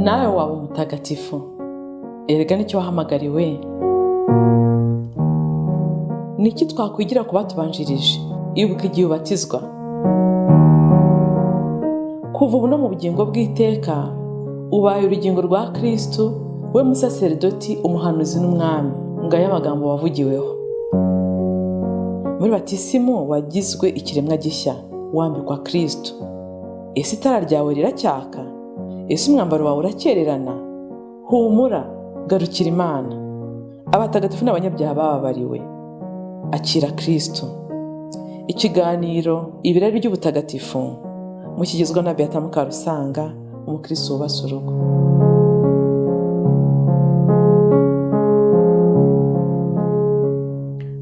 nawe waba umutagatifu. Erega nicyo wahamagariwe. Niki twakwigira ku batubanjirije? Ibuka igihe ubatizwa. Kuva ubu no mu bugingo bw'iteka ubaye urugingo rwa Kristo, we musaserdoti, umuhanuzi n'umwami. Ngaya amagambo wavugiweho. Muri batisimu wagizwe ikiremwa gishya, wambikwa Kristo. Ese itara ryawe riracyaka? Ese umwambaro wawe urakererana? Humura, garukira Imana. Abatagatifu n'abanyabyaha bababariwe. Akira Kristo. Ikiganiro ibirari by'ubutagatifu mukigizwe na Beata Mukarusanga, umukristo wubase urugo.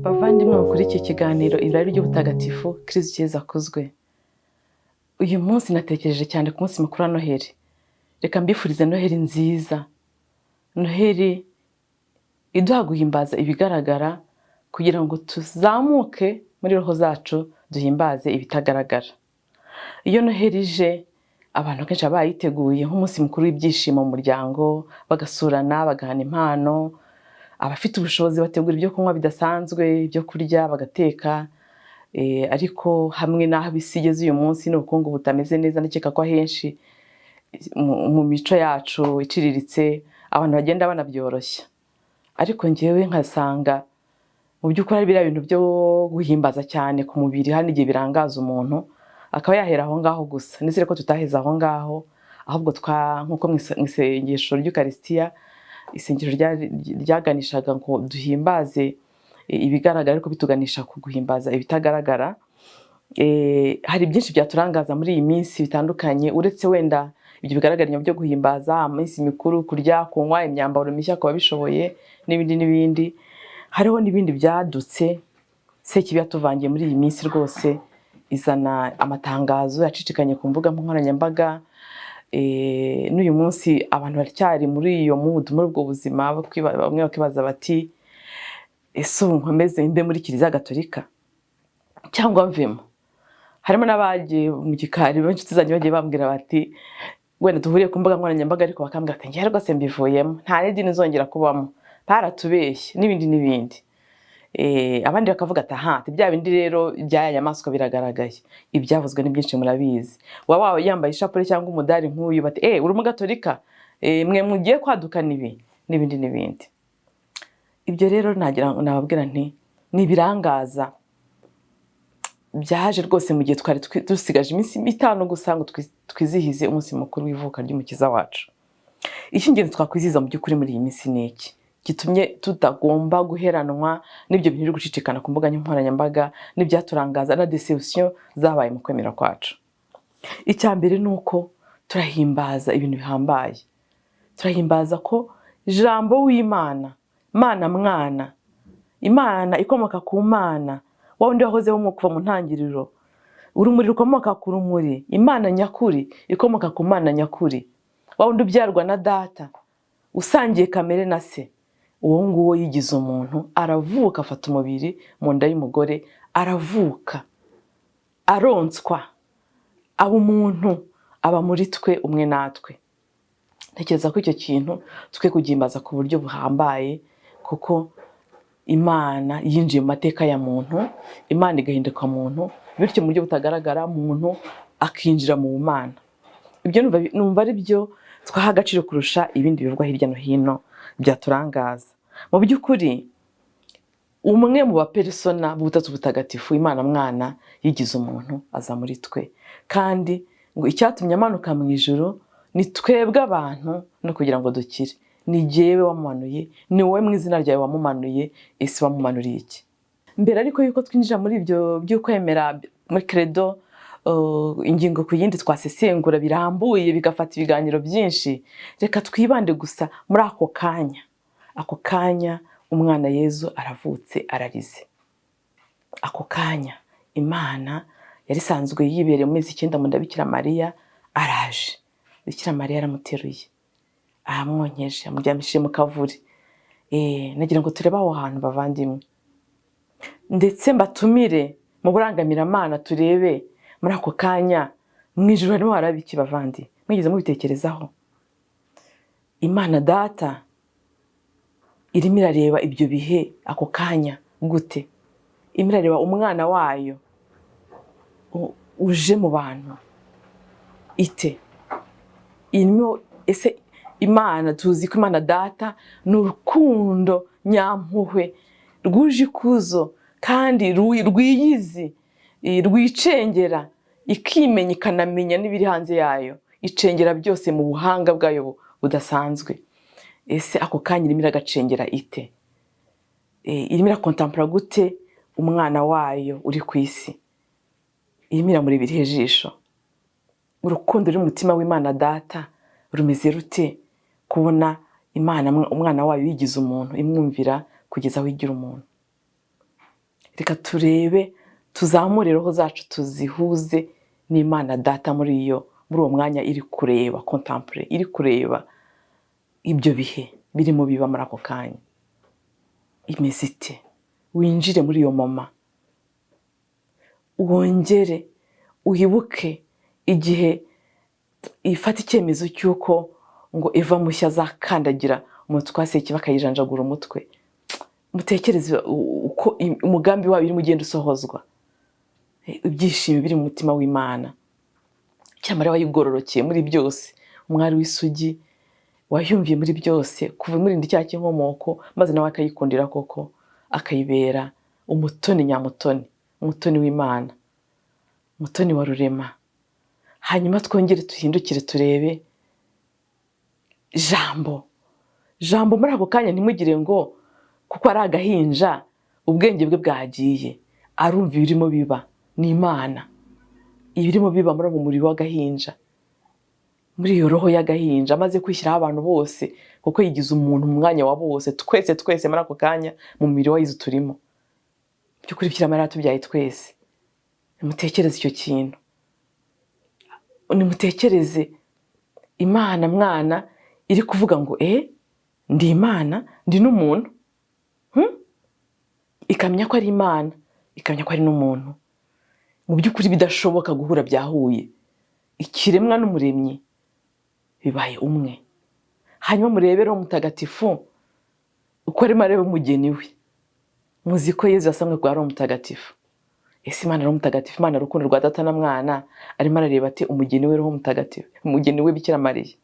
Bavandimwe bakuri iki kiganiro ibirari by'ubutagatifu, Kristo Yesu akuzwe. Uyu munsi natekereje cyane ku munsi mukuru wa Noheli. Reka mbifurize Noheli nziza. Noheli iduha guhimbaza ibigaragara kugira ngo tuzamuke muri roho zacu duhimbaze ibitagaragara. Iyo Noheli ije, abantu kenshi bayiteguye nk'umunsi mukuru w'ibyishimo mu muryango, bagasurana, bagahana impano. Abafite ubushobozi bategura ibyo kunywa bidasanzwe, ibyo kurya bagateka. Ariko hamwe n'aho bisigeze uyu munsi n'ubukungu butameze neza, ndakeka ko ahenshi mu mico yacu iciriritse abantu bagenda banabyoroshya. Ariko njyewe nkasanga mu by'ukuri ari biriya bintu byo guhimbaza cyane ku mubiri, hano igihe birangaza umuntu akaba yahera aho ngaho gusa. Nizere ko tutaheza aho ngaho, ahubwo nk'uko mu isengesho ry'Ukaristiya, isengesho ryaganishaga ngo duhimbaze ibigaragara ariko bituganisha ku guhimbaza ibitagaragara. Hari byinshi byaturangaza muri iyi minsi bitandukanye, uretse wenda ibyo bigaragara byo guhimbaza iminsi mikuru, kurya, kunywa, imyambaro mishya ku babishoboye n'ibindi. Hariho n'ibindi byadutse Sekibi yatuvangiye muri iyi minsi rwose, izana amatangazo yacicikanye ku mbuga nkoranyambaga. N'uyu munsi abantu baracyari muri iyo mood, muri ubwo buzima, bamwe bakibaza bati ese ubu nkomeze mbe muri Kiliziya Gatolika cyangwa mvemo? Harimo n'abagiye mu gikari, benshi tuzanye bagiye bambwira bati wenda duhuriye ku mbuga nkoranyambaga, ariko bakambwira ati njye rwose mbivuyemo, nta n'idini nzongera kubamo, baratubeshye n'ibindi. Abandi bakavuga ati aha, bya bindi rero by'aya nyamaswa biragaragaye. Ibyavuzwe ni byinshi murabizi. Waba yambaye ishapure cyangwa umudari nk'uyu bati uri umugatolika, mwe mugiye kwadukana ibi n'ibindi. Ibyo rero nababwira nti nibirangaza byaje rwose mu gihe twari dusigaje iminsi 5 gusa ngo twizihize umunsi mukuru w'ivuka ry'umukiza wacu. Icy'ingenzi twakwizihiza mu by'ukuri muri iyi minsi ni iki gitumye tutagomba guheranwa n'ibyo bintu biri gucicikana ku mbuga nkoranyambaga n'ibyaturangaza na deception zabaye mu kwemera kwacu. Icyambere nuko turahimbaza ibintu bihambaye. Turahimbaza ko ijambo w'Imana, Mana mwana, Imana ikomoka ku Mana, wundi wahozeho mu kuva mu ntangiriro, urumuri rukomoka ku rumuri, Imana nyakuri ikomoka ku Mana nyakuri, wundi ubyarwa na Data, usangiye kamere na Se. Uwo nguwo yigize umuntu, aravuka, afata umubiri mu nda y'umugore, aravuka, aronswa, aba umuntu, aba muri twe, umwe natwe. Ntekereza ko icyo kintu twe kugimbaza ku buryo buhambaye, kuko Imana yinjiye mu mateka ya muntu, Imana igahinduka muntu, bityo mu buryo butagaragara muntu akinjira mu Mana. Ibyo numva ari byo twaha agaciro kurusha ibindi bivugwa hirya no hino byaturangaza. Mu by'ukuri umwe mu bapersona b'ubutatu butagatifu, Imana mwana yigize umuntu, aza muri twe, kandi ngo icyatumye amanuka mu ijuru ni twebwe abantu no kugira ngo dukire. Ni jyewe wamumanuye, ni wowe mu izina ryawe wamumanuye. Ese wamumanuriye iki? Mbere ariko yuko twinjira muri ibyo by'ukwemera muri credo, ingingo ku yindi twasesengura birambuye bigafata ibiganiro byinshi, reka twibande gusa muri ako kanya umwana Yezu aravutse, ararize. Ako kanya Imana yari sanzwe yibereye mu mezi 9 mu nda Bikira Mariya, araje. Bikira Mariya aramuteruye, aramwonkeje, amuryamishije mu kavuri. Nagira ngo turebe aho hantu bavandimwe, ndetse mbatumire mu burangamira turebe muri ako kanya mu ijuru harimo harabiki bavandi. Mwigeze mubitekerezaho? Imana data irimo irareba ibyo bihe ako kanya gute? Irimo irareba umwana wayo uje mu bantu ite? Ese Imana, tuzi ko Imana data ni urukundo nyampuhwe rwuje ikuzo kandi rwiyizi, rwicengera, ikimenya ikanamenya n'ibiri hanze yayo, icengera byose mu buhanga bwayo budasanzwe. Ese ako kanya irimo iragacengera ite? Irimo irakontampura gute umwana wayo uri ku isi? Irimo iramurebera ijisho. Urukundo ruri mu mutima w'Imana data rumeze rute kubona Imana umwana wayo yigize umuntu, imwumvira kugeza aho igira umuntu? Reka turebe, tuzamure roho zacu, tuzihuze n'Imana data muri uwo mwanya iri kureba, kontampure, iri kureba ibyo bihe birimo biba muri ako kanya. Imeze ite? Winjire muri iyo mama, wongere uhibuke igihe ifata icyemezo cy'uko ngo Eva mushya azakandagira umutwaseke bakayijanjagura umutwe. Mutekereze uko umugambi wayo urimo ugenda usohozwa, ibyishimo biri mu mutima w'Imana. Cyamara wayigororokeye muri byose, umwari w'isugi wayumviye muri byose kuva muri ndi cya cy'inkomoko, maze nawe akayikundira koko, akayibera umutoni nyamutoni, umutoni w'Imana, umutoni wa rurema. Hanyuma twongere tuhindukire turebe jambo muri ako kanya. Ntimugire ngo kuko ari agahinja ubwenge bwe bwagiye, arumva ibirimo biba. Ni Imana ibirimo biba muri uwo muriro w'agahinja, muri iyo roho y'agahinja, amaze kwishyiraho abantu bose, kuko yigize umuntu mu mwanya wa bose. Twese muri ako kanya mu mubiri wayize turimo. By'ukuri Bikira yaratubyaye twese. Nimutekereze icyo kintu, nimutekereze Imana mwana iri kuvuga ngo ndi Imana, ndi n'umuntu. Ikamenya ko ari Imana, ikamenya ko ari n'umuntu. Mu by'ukuri bidashoboka guhura byahuye, ikiremwa n'umuremyi bibaye umwe. Hanyuma murebe Roho Mutagatifu uko arimo areba umugeni we. Muzi ko Yezu yasamwe kwa Roho Mutagatifu. Ese Imana Roho Mutagatifu, Imana rukundo rwa Data na Mwana, arimo arareba ati umugeni we Roho Mutagatifu, umugeni we Bikira Mariya.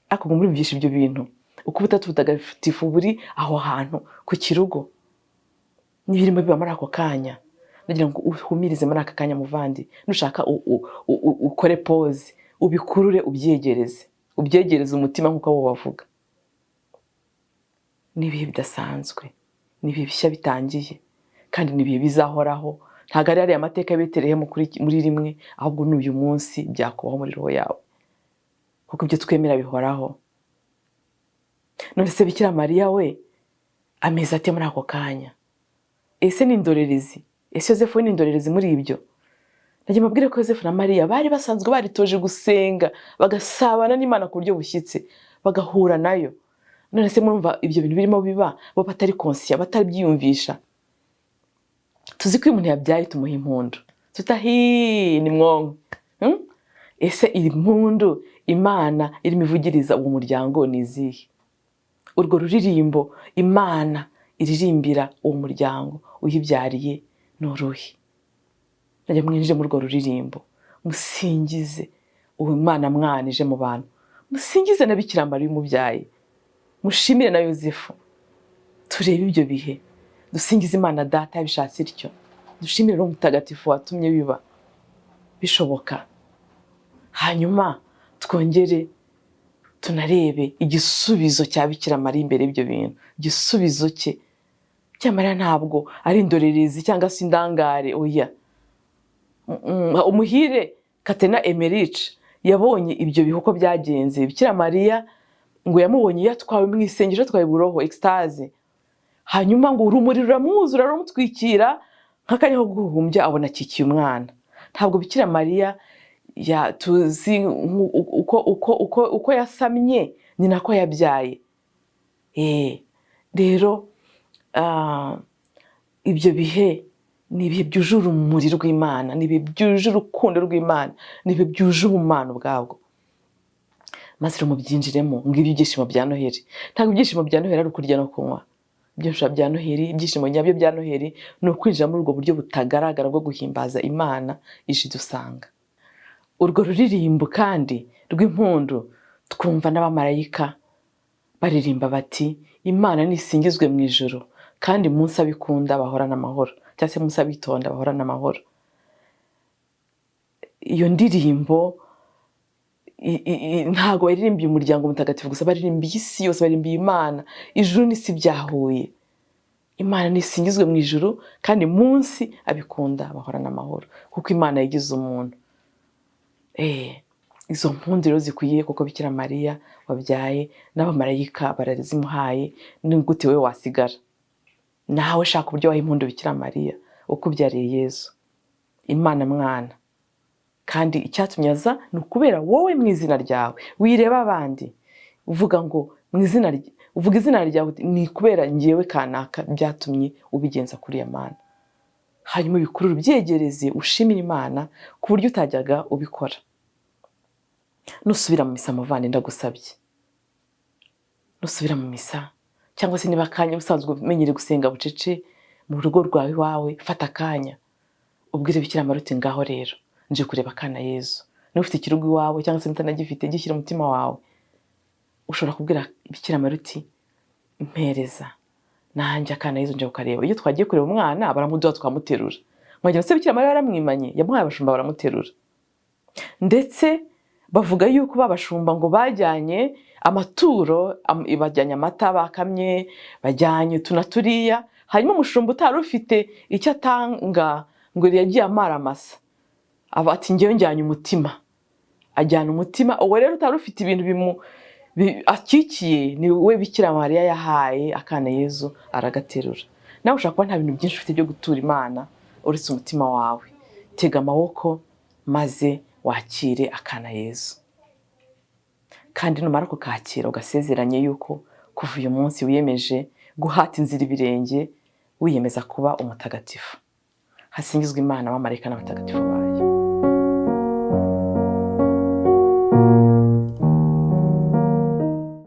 Ako murumvisha ibyo bintu, uko ubutatu butagatifu buri aho hantu ku kirugo, n'ibirimo biba muri ako kanya. Nagira ngo uhumirize muri aka kanya muvandi, nushaka ukore pause, ubikurure, ubyegereze umutima nk'uko abo bavuga. N'ibihe bidasanzwe, n'ibihe bishya bitangiye, kandi n'ibihe bizahoraho. Ntabwo ari ariya amateka ya Betelehemu muri rimwe, ahubwo n'uyu munsi byakubaho muri roho yawe, kuko ibyo twemera bihoraho. None se Bikira Mariya we ameze ate muri ako kanya? Ese ni indorerezi? Ese Yosefu ni indorerezi muri ibyo? Nagiye mabwire ko Yosefu na Mariya bari basanzwe baritoje gusenga, bagasabana n'Imana ku buryo bushyitse, bagahura nayo. None se murumva ibyo bintu birimo biba, bo batari conscient, batari byiyumvisha. Tuzi ko umuntu yabyaye tumuha impundu, ni mwongo. Ese iri mpundu Imana irimo ivugiriza uwo muryango ni izihe? Urwo ruririmbo Imana iririmbira uwo muryango uyibyariye ni uruhe? Najya mwinjije muri urwo ruririmbo, musingize uwo Imana mwana ije mu bantu, musingize na Bikira Mariya umubyaye, mushimire na Yosefu. Turebe ibyo bihe, dusingize Imana Data yabishatse ityo, dushimire Roho Mutagatifu watumye biba bishoboka. Hanyuma twongere tunarebe igisubizo cya Bikira Mariya imbere y'ibyo bintu. Igisubizo cye, Bikira Mariya ntabwo ari indorerezi cyangwa se indangare, oya. Umuhire Katena Emeric yabonye ibyo bihe uko byagenze. Bikira Mariya ngo yamubonye yatwawe mu isengesho, atwaye buroho, extase. Hanyuma ngo urumuri ruramwuzura, ruramutwikira nk'akanya ko guhumbya, abona akikiye umwana. Ntabwo Bikira Mariya tuzi uko yasamye ni nako yabyaye. Rero ibyo bihe ni ibihe byuje urumuri rw'Imana, ni ibihe byuje urukundo rw'Imana, ni ibihe byuje ubumana bwabwo. maze mubyinjiremo. Ngibyo ibyishimo bya Noheli. Ntabwo ibyishimo bya Noheli ari ukurya no kunywa. Ibyishimo bya Noheli, ibyishimo nyabyo bya Noheli ni ukwinjira muri ubwo buryo butagaragara bwo guhimbaza Imana ije idusanga. Urwo ruririmbo kandi rw'impundu twumva n'abamarayika baririmba bati Imana nisingizwe mu ijuru, kandi munsi abikunda bahorana amahoro, cyangwa se munsi abitonda bahorana amahoro. Iyo ndirimbo ntago baririmbiye umuryango mutagatifu gusa, baririmbiye isi yose, baririmbiye Imana. Ijuru n'isi byahuye. Imana nisingizwe mu ijuru, kandi munsi abikunda bahorana amahoro, kuko Imana yigize umuntu. Izo mpundu rero zikwiye kuko Bikira Mariya wabyaye n'abamarayika barazimuhaye. Ni gute we wasigara? Nawe shaka uburyo waha impundu Bikira Mariya ukubyariye Yesu, Imana mwana. Kandi icyatumye aza ni ukubera wowe mu izina ryawe. Wireba abandi uvuga ngo uvuga izina ryawe, ni kubera ngewe kanaka byatumye ubigenza kuri ya Mana. Hanyuma ibikururu byegereze ushimira Imana ku buryo utajyaga ubikora. Nusubira mu misa muvandi ndagusabye, nusubira mu misa cyangwa se niba akanya usanzwe umenyere gusenga bucece mu rugo rwawe iwawe, fata akanya ubwire Bikira Mariya uti ngaho rero nje kureba akana Yesu. Niba ufite ikirugu iwawe cyangwa se mutanagifite, gishyira umutima wawe. Ushobora kubwira Bikira Mariya uti mpereza nanjye akana Yesu nje kukareba. Iyo twagiye kureba umwana baramuduha tukamuterura. Mwagira se Bikira Mariya yaramwimanye, yamuhaye abashumba baramuterura. Ndetse bavuga yuko babashumba ngo bajyanye amaturo, bajyanye amata bakamye, bajyanye tunaturiya. Hanyuma umushumba utari ufite icyo atanga ngo yagiye amara amasa, aba ati ngewe njyanye umutima. Ajyana umutima. Uwo rero utari ufite ibintu akikiye, ni we Bikira Mariya yahaye akana Yesu aragaterura. Nawe ushaka kuba nta bintu byinshi ufite byo gutura Imana uretse umutima wawe. Tega amaboko maze wakire akana Yesu. Kandi numara kukakira ugasezeranye yuko kuva uyu munsi wiyemeje guhata inzira ibirenge, wiyemeza kuba umutagatifu. Hasingizwe Imana, abamarayika n'abatagatifu bayo.